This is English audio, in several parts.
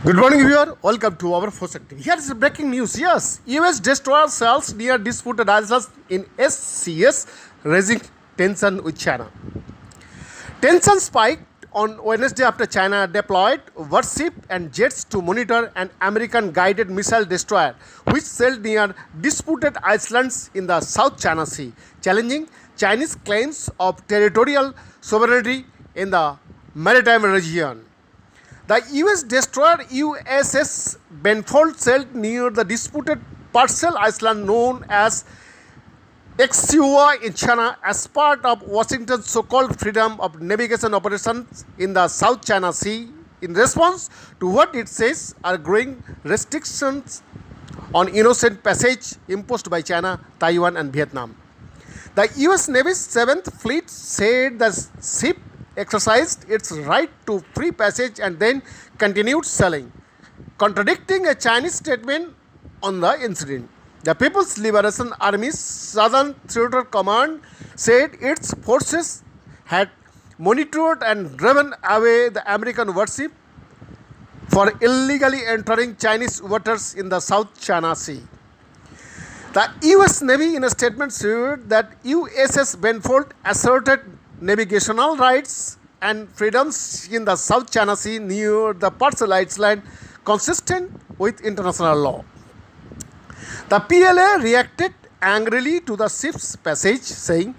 Good morning, viewer. Welcome to our first activity. Here is breaking news. Yes, US destroyer cells near disputed islands in SCS, raising tension with China. Tension spiked on Wednesday after China deployed warship and jets to monitor an American guided missile destroyer which sailed near disputed islands in the South China Sea, challenging Chinese claims of territorial sovereignty in the maritime region. The US destroyer USS Benfold sailed near the disputed parcel island known as Xua in China as part of Washington's so-called freedom of navigation operations in the South China Sea in response to what it says are growing restrictions on innocent passage imposed by China, Taiwan and Vietnam. The US Navy's 7th Fleet said the ship exercised its right to free passage and then continued sailing, contradicting a Chinese statement on the incident. The People's Liberation Army's Southern Theater Command said its forces had monitored and driven away the American warship for illegally entering Chinese waters in the South China Sea. The US Navy in a statement said that USS Benfold asserted navigational rights and freedoms in the South China Sea near the parcel island consistent with international law. The PLA reacted angrily to the ship's passage, saying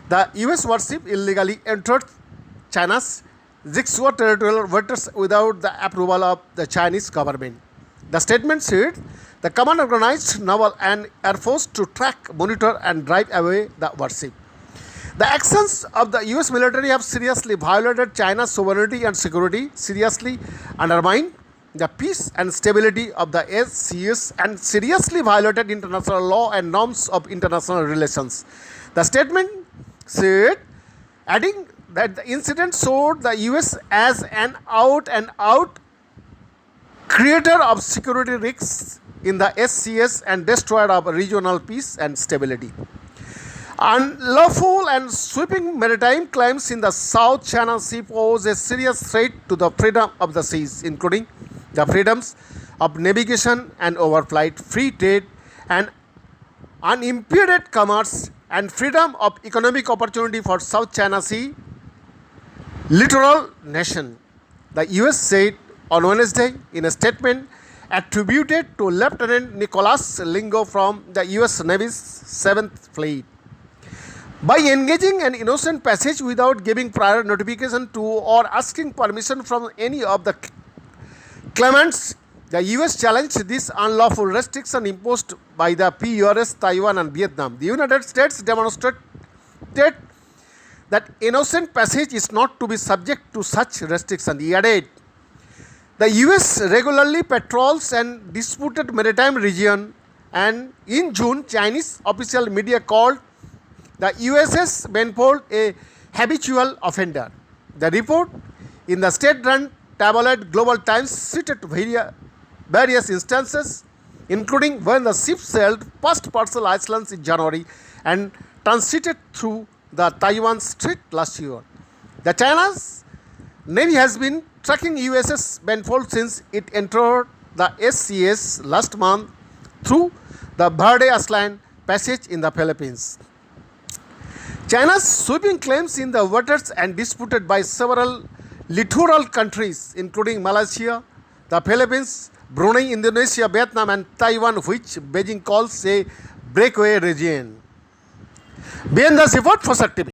the US warship illegally entered China's Xinhua territorial waters without the approval of the Chinese government. The statement said the command organized naval and air force to track, monitor and drive away the warship. The actions of the US military have seriously violated China's sovereignty and security, seriously undermined the peace and stability of the SCS, and seriously violated international law and norms of international relations. The statement said, adding that the incident showed the US as an out-and-out creator of security risks in the SCS and destroyer of regional peace and stability. Unlawful and sweeping maritime claims in the South China Sea pose a serious threat to the freedom of the seas, including the freedoms of navigation and overflight, free trade and unimpeded commerce, and freedom of economic opportunity for South China Sea littoral nation. The US said on Wednesday in a statement attributed to Lieutenant Nicholas Lingo from the US Navy's 7th Fleet. By engaging an innocent passage without giving prior notification to or asking permission from any of the claimants, the US challenged this unlawful restriction imposed by the PRS, Taiwan and Vietnam. The United States demonstrated that innocent passage is not to be subject to such restriction. He added, the US regularly patrols and disputed maritime region, and in June, Chinese official media called the USS Benfold a habitual offender. The report in the state-run tabloid Global Times cited various instances, including when the ship sailed past parcel islands in January and transited through the Taiwan Strait last year. The China's Navy has been tracking USS Benfold since it entered the SCS last month through the Verde Island passage in the Philippines. China's sweeping claims in the waters and disputed by several littoral countries, including Malaysia, the Philippines, Brunei, Indonesia, Vietnam, and Taiwan, which Beijing calls a breakaway region. Behind the report for SAT TV.